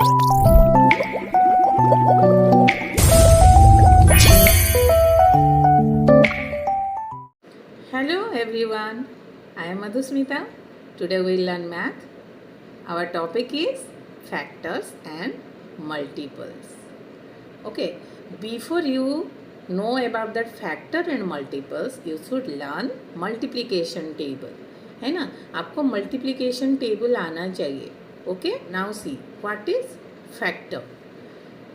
Hello everyone, I am Madhusmita. Today we will learn math. Our topic is factors and multiples. Okay, before you know about that factor and multiples, you should learn multiplication table. है ना, आपको multiplication table आना चाहिए. Okay, now see what is factor.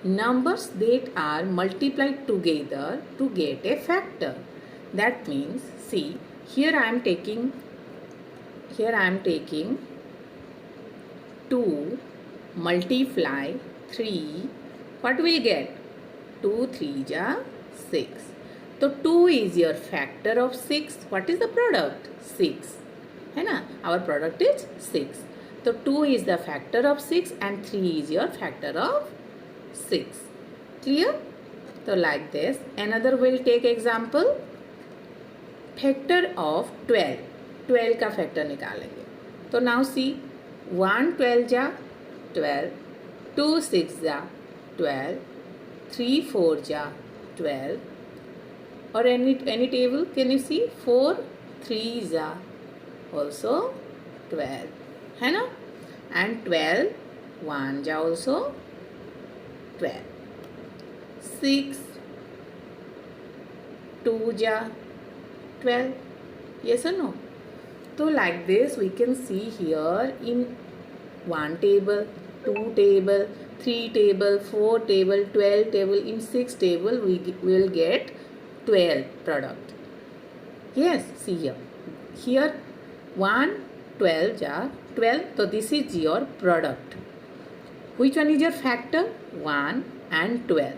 Numbers that are multiplied together to get a factor. That means, see, here I am taking 2 multiply 3. What will get? 2 3 ja 6. So 2 is your factor of 6. What is the product? 6. है ना, our product is 6. So 2 is the factor of 6 and 3 is your factor of 6. Clear? So like this. Another will take example. Factor of 12. 12 का factor निकालेंगे. तो now see 1 12 जा 12, 2 6 जा 12, 3 4 जा 12. Or any table, can you see 4 3 जा also 12. है ना? And 12 1 जा also 12. 6 2 ja 12. Yes or no? So like this we can see here in 1 table, 2 table, 3 table, 4 table, 12 table, in 6 table we will get 12 product. Yes, see here. Here 1 12 ja 12. So this is your product. Which one is your factor? 1 and 12.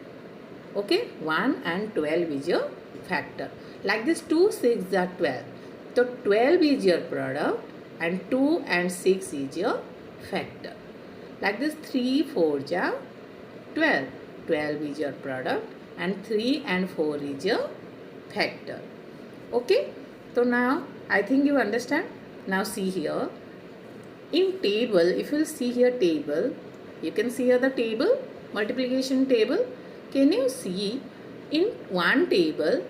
Okay, 1 and 12 is your factor. Like this 2 6 are 12. So 12 is your product and 2 and 6 is your factor. Like this 3 4 ja 12. 12 is your product and 3 and 4 is your factor. Okay, so now I think you understand. Now see here. In table, if you see here table, you can see here the table, multiplication table. Can you see in one table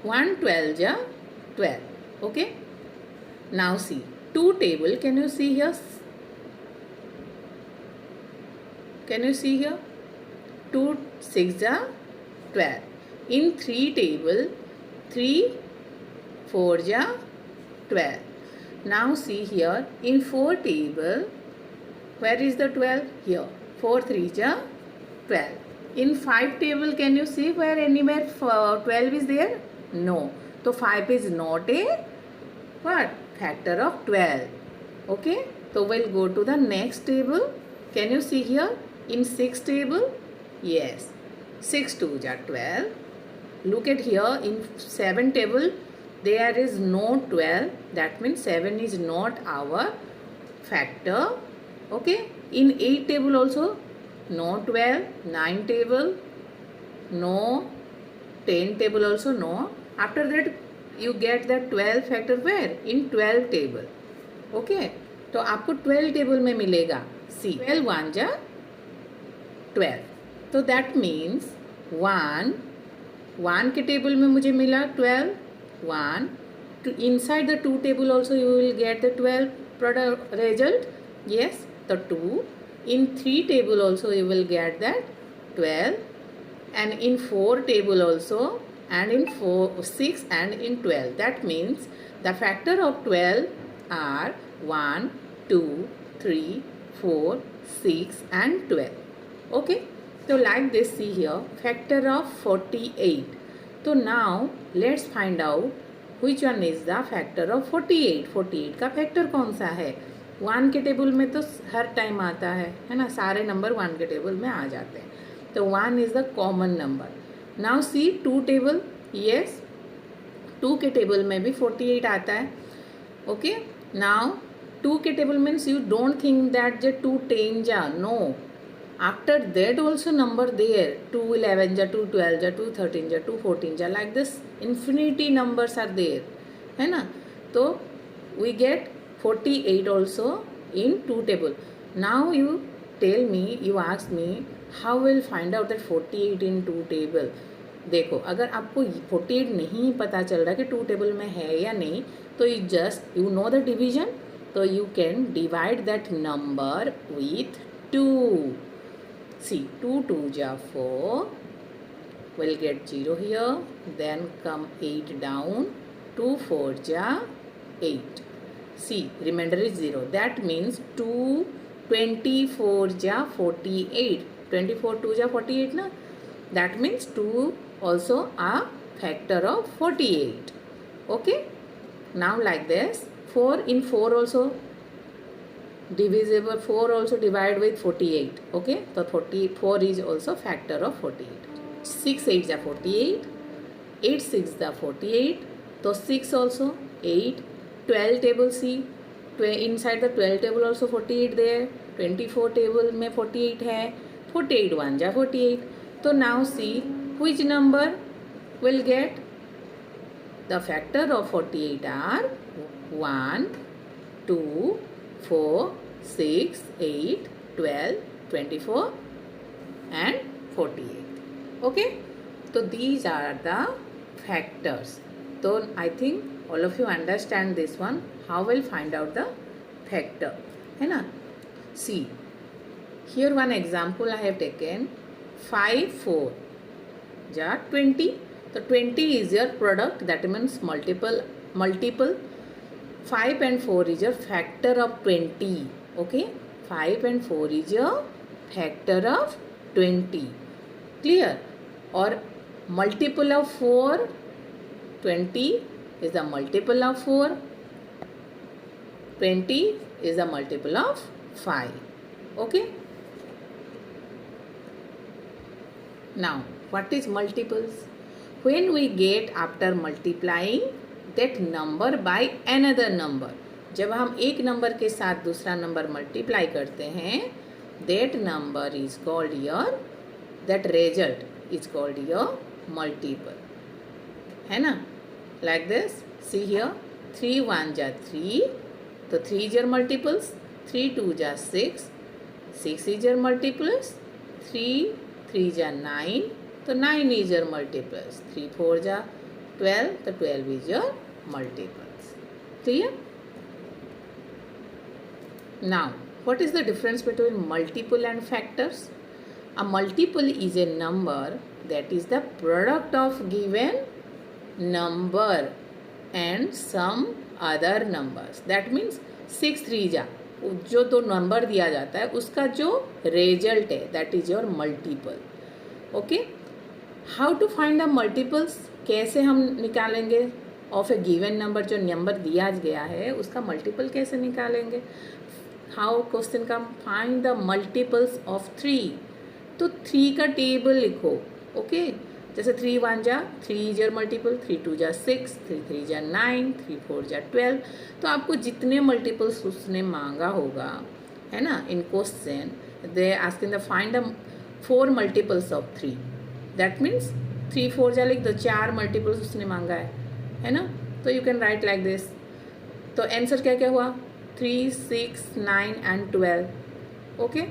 1 12 ja 12. Okay, now see 2 table. Can you see here? Can you see here? 2 6 ja 12. In 3 table 3 4 ja 12. Now see here in 4 table, where is the 12? Here 4 3 ja 12. In 5 table, can you see where anywhere 12 is there? No. So 5 is not a what? Factor of 12. Okay. So we'll go to the next table. Can you see here? In 6 table? Yes. 6 2 ja 12. Look at here in 7 table. There is no 12. That means 7 is not our factor. Okay. In 8 table also no 12. 9 table no. 10 table also no. After that you get the 12 factor where? In 12 table. Okay. तो आपको 12 table में मिलेगा. सी 12 1 जा 12. तो that means 1 के table में मुझे मिला 12 1. Inside the 2 table also you will get the 12 product result. Yes. The 2. In 3 table also you will get that 12. And in 4 table also, and in 6 and in 12. That means the factor of 12 are 1 2 3 4 6 and 12. Okay. So like this, see here factor of 48. So now let's find out which one is the factor of 48. 48 का factor कौन सा है? 1 के table में तो हर time आता है ना, सारे नंबर 1 के टेबल में आ जाते हैं. तो 1 is the common number. Now see 2 table. Yes, 2 के टेबल में भी 48 आता है. Okay. Now 2 के table means you don't think that the 2 10 ja. No. After that also number there. 2 11 ja, 2 12 ja, 2 13 ja, 2 14 ja. Like this infinity numbers are there. है ना. तो we get 48 also in 2 table. Now you tell me, you ask me how will find out that 48 in two table. देखो, अगर आपको 48 नहीं पता चल रहा कि टू टेबल में है या नहीं, तो यू नो द डिवीजन, तो you can divide that number with 2. See 2 2 ja 4, we'll get 0 here, then come 8 down, 2 4 ja 8. See, remainder is 0. That means 2 24 ja 48. 24 2 ja 48 na. That means 2 also a factor of 48. Okay. Now like this, 4 in 4 also divisible, 4 also divide with 48. Okay. So 44 is also factor of 48. 6 8 ja 48. 8 6 ja 48. So 6 also 8. 12 table see, inside the 12 table also 48 there. 24 table में 48 है. 48 1 ja 48. So now see which number will get the factor of 48 are 1 2 4 6 8 12 24 and 48. Okay, so these are the factors. So I think all of you understand this one, how we'll find out the factor, है ना. See, here one example I have taken. 5 4 ja 20. So 20 is your product, that means multiple. 5 and 4 is your factor of 20. Okay, 5 and 4 is your factor of 20. Clear? Or multiple of 4, 20 is the multiple of 4, 20 is the multiple of 5. Okay. Now, what is multiples? When we get after multiplying that number by another number, जब हम एक number के साथ दूसरा number multiply करते हैं, that number is called your, that result is called your multiple, है ना. Like this, see here, 3 1 ja 3, तो 3 is your multiples. 3 2 ja 6, 6 is your multiples. 3 3 ja 9, तो 9 is your multiples. 3 4 ja 12, तो 12 is your multiples. Clear? Now, what is the difference between multiple and factors? A multiple is a number that is the product of given number and some other numbers. That means 6 3 ja, जो दो number दिया जाता है उसका जो result है, that is your multiple. Okay, how to find the multiples, कैसे हम निकालेंगे ऑफ ए गिवन नंबर, जो नंबर दिया गया है उसका मल्टीपल कैसे निकालेंगे. हाउ क्वेश्चन का, फाइंड द मल्टीपल्स ऑफ 3. तो 3 का टेबल लिखो. ओके, जैसे 3 1 जा 3 इज योर मल्टीपल, 3 2 जा 6, 3 3 जा 9, 3 4 जा 12. तो आपको जितने मल्टीपल्स उसने मांगा होगा, है ना, in question they asking the find the 4 multiples of 3. That means 3 4 जा लिख दो, 4 मल्टीपल्स उसने मांगा है ना. तो you can write like this. तो आंसर क्या क्या हुआ, 3 6 9 एंड 12. ओके,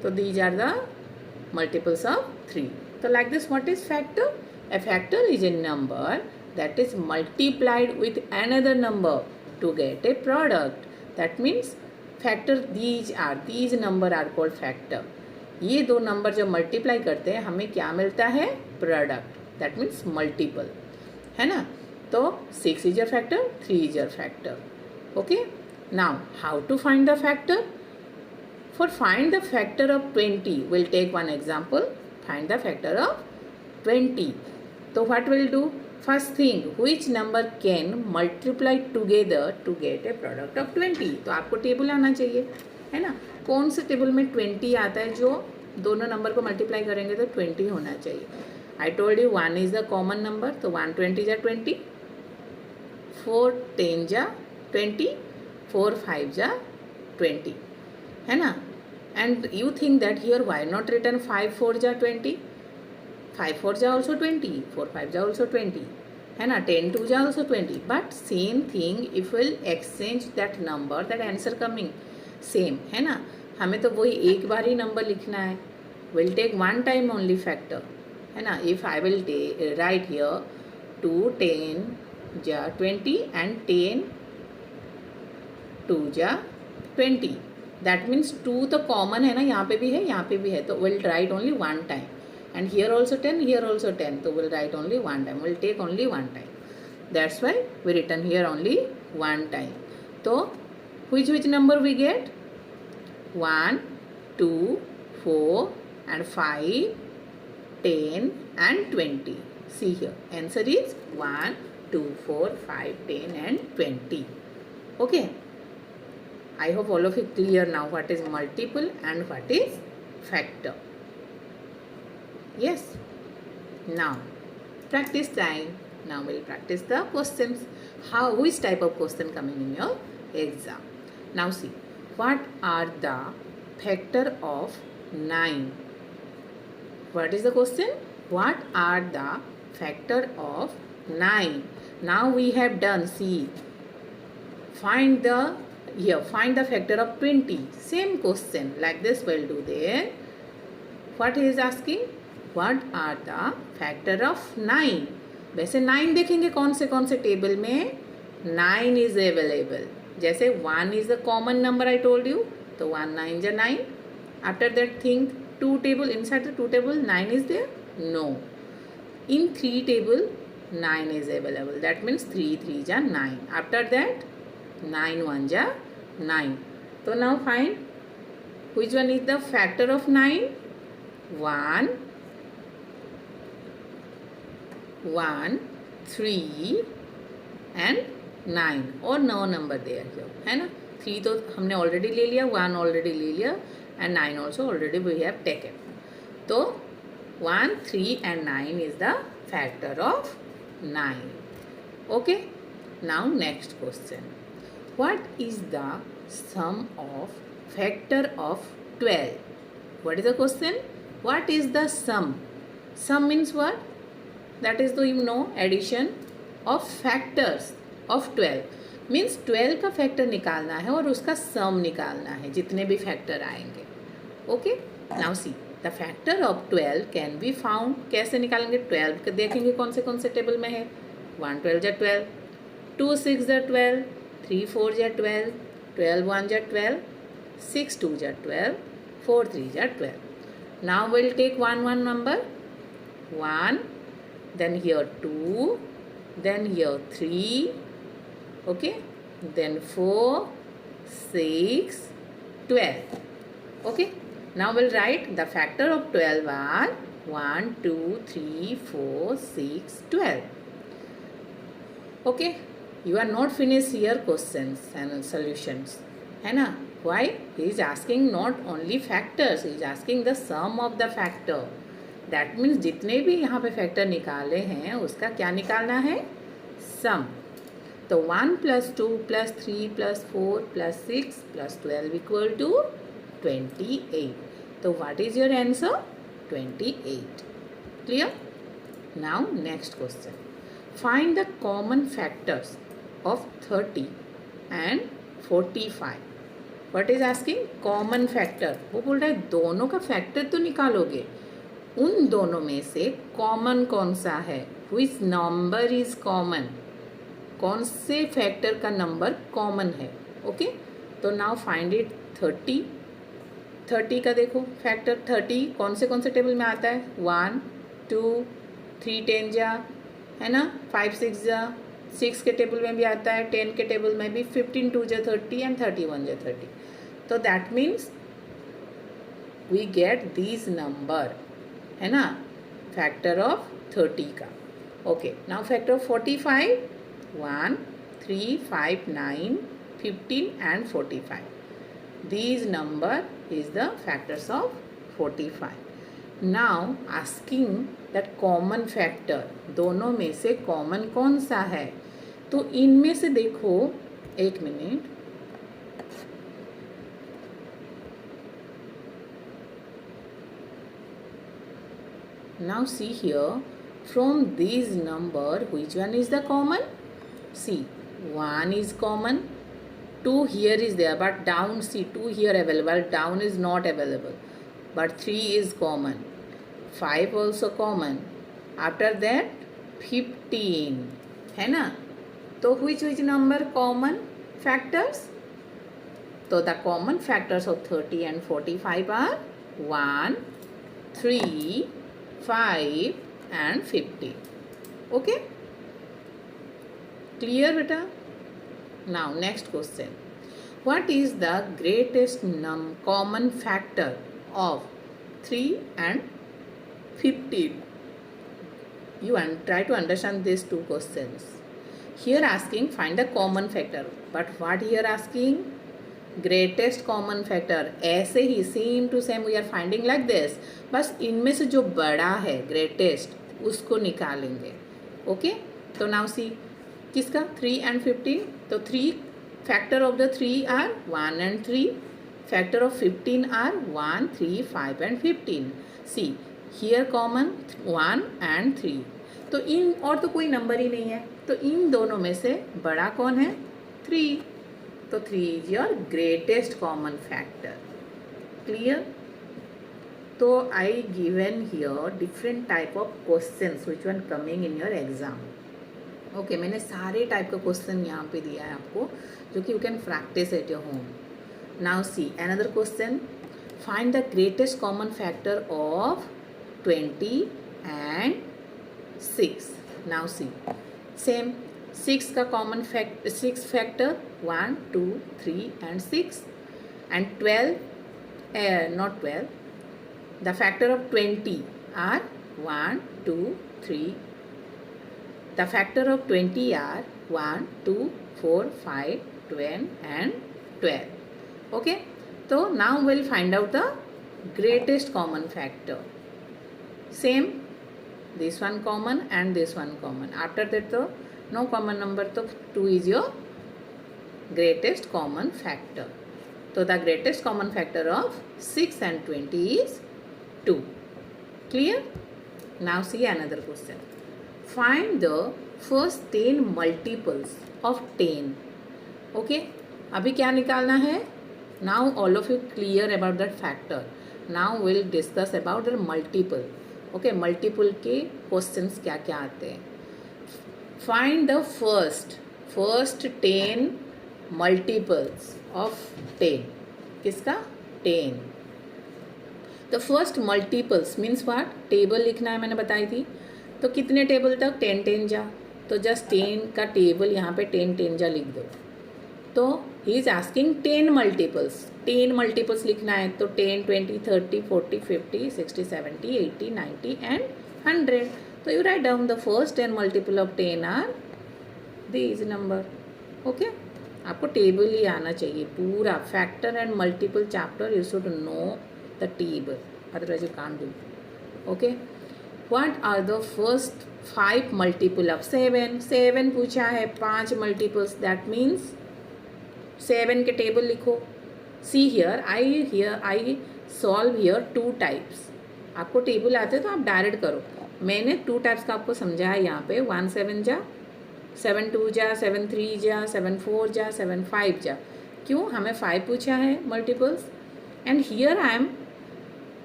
तो these are the multiples of 3. So like this, what is factor? A factor is a number that is multiplied with another number to get a product. That means factor, these number are called factor. ये दो number जब multiply करते हैं हमें क्या मिलता है, product. That means multiple, है ना. तो 6 is your factor, 3 is your factor. Okay. Now how to find the factor? For find the factor of 20, we'll take one example. Find the factor of 20. So what we'll do? First thing, which number can multiply together to get a product of 20? तो आपको table आना चाहिए, है ना. कौन से table में 20 आता है, जो दोनों नंबर को मल्टीप्लाई करेंगे तो 20 होना चाहिए. आई told you 1 is the common number, तो 1 20 जा 20, 4 10 जा 20, 4 5 जा 20, है ना. And you think that here why not written 5 4 ja 20, 5 4 ja also 20, 4 5 ja also 20, है ना. 10 2 ja also 20. But same thing, if we'll exchange that number, that answer coming same, है ना. हमें तो वही एक बार ही नंबर लिखना है. Will take one time only factor, है ना. If I will write here 2 10 जा 20 एंड 10 2 जा 20. दैट मीन्स 2 तो कॉमन है ना, यहाँ पे भी है यहाँ पे भी है, तो will write only one time. And here also 10 here also 10, तो will write only one time, will take only one time. That's why we return here only one time. तो which number we get? 1 2 4 and 5 10 and 20. See here, answer is 1 2 4 5 10 and 20. Okay, I hope all of you clear now what is multiple and what is factor. Yes, now practice time. Now we'll practice the questions. Which type of question coming in your exam? Now see, what are the factor of 9? What is the question? What are the factor of 9? Now we have done, see, find the factor of 20. Same question like this we'll do there. What he is asking? What are the factor of 9? वैसे 9 देखेंगे कौन से table में 9 is available. जैसे 1 is the common number I told you, तो 1 9 जा 9. After that think 2 table, inside the 2 table 9 is there? No. In 3 table 9 is available. That means 3 3 जा 9. After that 9 1 जा 9. तो now find which one is the factor of 9. 1 1 3 and 9 और no number there here, है ना. 3 तो हमने already ले लिया, 1 ऑलरेडी ले लिया and 9 also already we have taken. तो 1 3 and 9 is the factor of 9. Okay, now next question. What is the sum of factor of 12? What is the question? What is the sum? Sum means what? That is the addition of factors of 12. Means 12 का factor निकालना है और उसका सम निकालना है, जितने भी factor आएंगे. Okay, now see the factor of 12 can be found. कैसे निकालेंगे? 12 के देखेंगे कौन से टेबल में है. 1 12 जा 12, 2 6 जा 12, 3 4 जा 12, 12 1 जा 12, 6 2 जा 12, 4 3 जा 12. Now we'll take one number. 1, then here 2, then here 3, okay, then 4 6 12. Okay, now we'll write the factor of 12 are 1 2 3 4 6 12. Okay, you are not finished here questions and solutions, है ना. Why? He is asking not only factors, he is asking the sum of the factor. That means जितने भी यहाँ पे factor निकाले हैं उसका क्या निकालना है? सम. तो 1 + 2 + 3 + 4 + 6 + 12 इक्वल टू 28. तो what is your answer? 28. Clear? Now next question. Find the common factors of 30 and 45. What is asking? Common factor. वो बोल रहा है दोनों का फैक्टर तो निकालोगे, उन दोनों में से कॉमन कौन सा है? Which number is common? कौन से फैक्टर का नंबर कॉमन है? ओके, तो नाउ फाइंड इट. 30 का देखो फैक्टर. 30 कौन से टेबल में आता है? 1 2 3 10 जा, है ना. 5 6 जा, 6 के टेबल में भी आता है, 10 के टेबल में भी. 15 2 जा 30 एंड 31 जा 30. तो that means we get this number, है ना, फैक्टर ऑफ 30 का. Okay, now factor of 45. 1 3 5 9 15 and 45. These number is the factors of 45. Now asking that common factor, दोनों में से कॉमन कौन सा है? तो इनमें से देखो, एक minute. Now see here, from these number which one is the common? See, 1 is common, 2 here is there, but down, see 2 here available, down is not available, but 3 is common, 5 also common. After that 15 है ना. तो which number common factors? So the common factors of 30 and 45 are 1, 3, 5 and 50. Okay? Clear beta? Now next question. What is the greatest common factor of 3 and 15? You try to understand these two questions. Here asking find the common factor, but what here asking? Greatest common factor. ऐसे ही same to same we are finding like this, बस इनमें से जो बड़ा है greatest उसको निकालेंगे. ओके, तो नाउ सी किसका 3 and 15. तो 3 factor of the 3 are 1 and 3. Factor of 15 are 1, 3, 5 and 15. See here common 1 and 3. तो इन और तो कोई नंबर ही नहीं है, तो इन दोनों में से बड़ा कौन है? 3. तो 3 is your greatest common factor. Clear? तो I given here different type of questions which one coming in your exam. Okay, मैंने सारे टाइप का क्वेश्चन यहाँ पे दिया है आपको, जो कि you can practice at your home. Now see another question. Find the greatest common factor of 20 and 6. Now see, same 6 का common 6 factor 1, 2, 3 and 6 and 12, not 12. The factor of 20 are 1, 2, 3. The factor of 20 are 1, 2, 4, 5, 10 and 12. Okay, so now we'll find out the greatest common factor. Same, this one common and this one common. After that the no common number, so 2 is your greatest common factor. So the greatest common factor of 6 and 20 is 2. Clear? Now see another question. Find the first 10 multiples of 10. Okay, अभी क्या निकालना है? Now all of you clear about that factor. Now we'll discuss about the multiple. Okay, multiple के questions क्या क्या आते हैं. Find the first 10 multiples of 10. किसका? 10. The first multiples means what? Table लिखना है, मैंने बताई थी. तो कितने टेबल तक? 10 10 जा. तो जस्ट 10 का टेबल यहाँ पे 10 10 जा लिख दो. तो he is asking 10 multiples. 10 multiples लिखना है, तो 10, 20, 30, 40, 50, 60, 70, 80, 90 एंड 100. तो you write down the first 10 multiple of 10 are these number. Okay, आपको टेबल ही आना चाहिए पूरा. Factor and multiple chapter you should know the table, otherwise you can't do. Okay, what are the first 5 multiple of 7? 7 पूछा है, 5 multiples, that means 7 के table लिखो. See here I solve here 2 types. आपको table आते हैं तो आप direct करो. मैंने 2 टाइप्स का आपको समझाया यहाँ पे. 1 7 जा, 7 2 जा, 7 3 जा, 7 4 जा, 7 5 जा. क्यों? हमें 5 पूछा है multiples. And here I am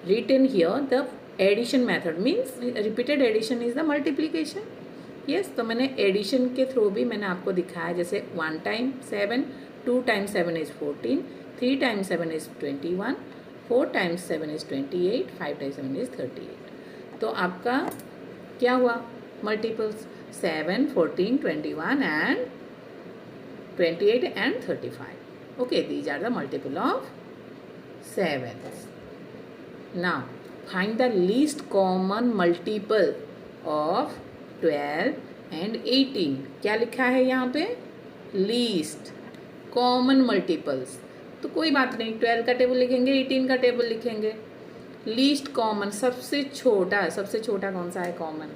written here the addition method, means repeated addition is the multiplication. Yes, तो मैंने एडिशन के थ्रू भी मैंने आपको दिखाया. जैसे 1 time 7, 2 times 7 is 14, 3 times 7 is 21, 4 times 7 is 28, 5 times 7 is 38. तो आपका क्या हुआ? Multiples 7, 14, 21 and 28 and 35. Okay, these are the multiple of 7. Now find the least common multiple of 12 and 18. क्या लिखा है यहाँ पे? Least common multiples. तो कोई बात नहीं, 12 का टेबल लिखेंगे, 18 का टेबल लिखेंगे. लीस्ट कॉमन सबसे छोटा कौन सा है? कॉमन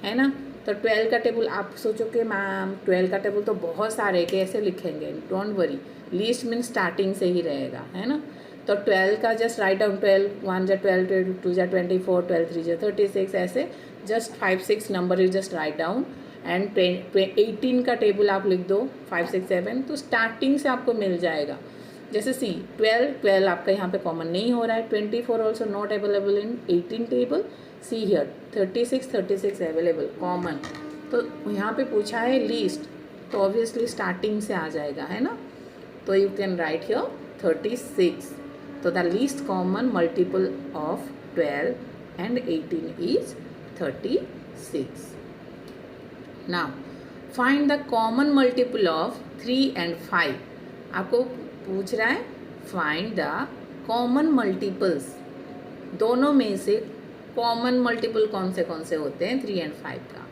है ना. तो 12 का टेबल आप सोचो कि मैम 12 का टेबल तो बहुत सारे कैसे लिखेंगे? Don't worry, least mean starting से ही रहेगा, है ना. तो 12 का जस्ट राइट डाउन. 12 1 जा 12, 2 जा 24, 12 3 जा 36, ऐसे just 5 6 number you just write down. And 18 का टेबल आप लिख दो 5 6 7, तो स्टार्टिंग से आपको मिल जाएगा. जैसे सी 12 आपका यहाँ पे कॉमन नहीं हो रहा है. 24 also not available in 18 table. See here 36 available common. तो यहाँ पे पूछा है लीस्ट, तो ऑब्वियसली स्टार्टिंग से आ जाएगा, है ना. तो यू कैन राइट हियर 36. तो the least common multiple of 12 and 18 is 36. Now find the common multiple of 3 and 5. आपको पूछ रहा है फाइंड द कॉमन मल्टीपल्स, दोनों में से कॉमन मल्टीपल कौन से होते हैं 3 and 5 का.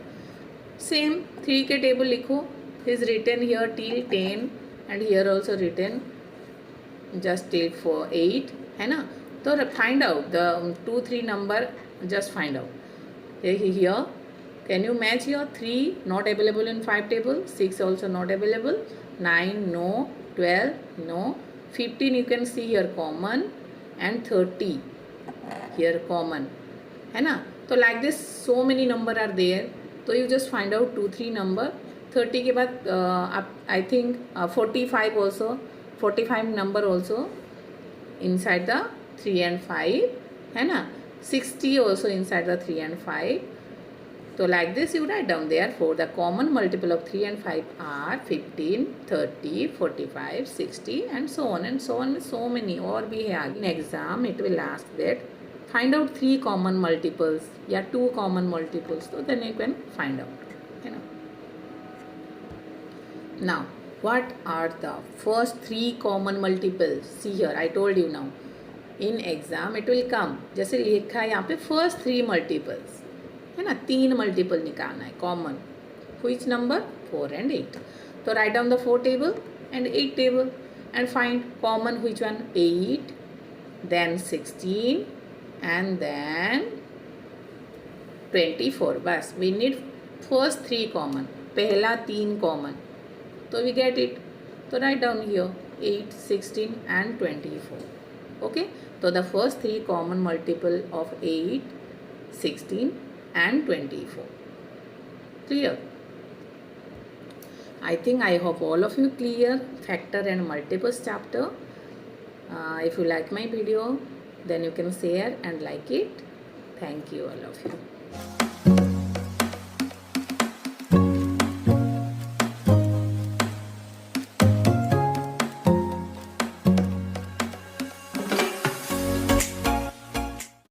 सेम 3 के टेबल लिखो. Is written here till 10 and here also written just till 8, है ना. तो find out the 2 3 number, just find out. Here can you match here? 3 not available in 5 table, 6 also not available, 9 no, 12 no, 15 you can see here common, and 30 here common, है ना. तो like this so many number are there. तो you just find out 2 3 number. 30 के बाद आप I think 45 also, 45 number also inside the 3 and 5, है ना. 60 also inside the 3 and 5. So like this you write down. Therefore the common multiple of 3 and 5 are 15, 30, 45, 60 and so on and so on. So many और भी है आगे. In exam it will ask that find out 3 common multiples या 2 common multiples. So then you can find out, you know. Now what are the first 3 common multiples? See here I told you now. In exam it will come. जैसे लिखा है यहाँ पे first 3 multiples, है ना. 3 multiple निकालना है common. Which number? 4 and 8. तो write down the 4 table and 8 table and find common. Which one? 8, then 16 and then 24. बस वी नीड फर्स्ट 3 कॉमन, पहला 3 कॉमन, तो वी गेट इट. तो write down here 8, 16 and 24. Okay. तो the first 3 common multiple of 8, 16 and 24. Clear? I think I hope all of you clear factor and multiples chapter. If you like my video, then you can share and like it. Thank you all of you.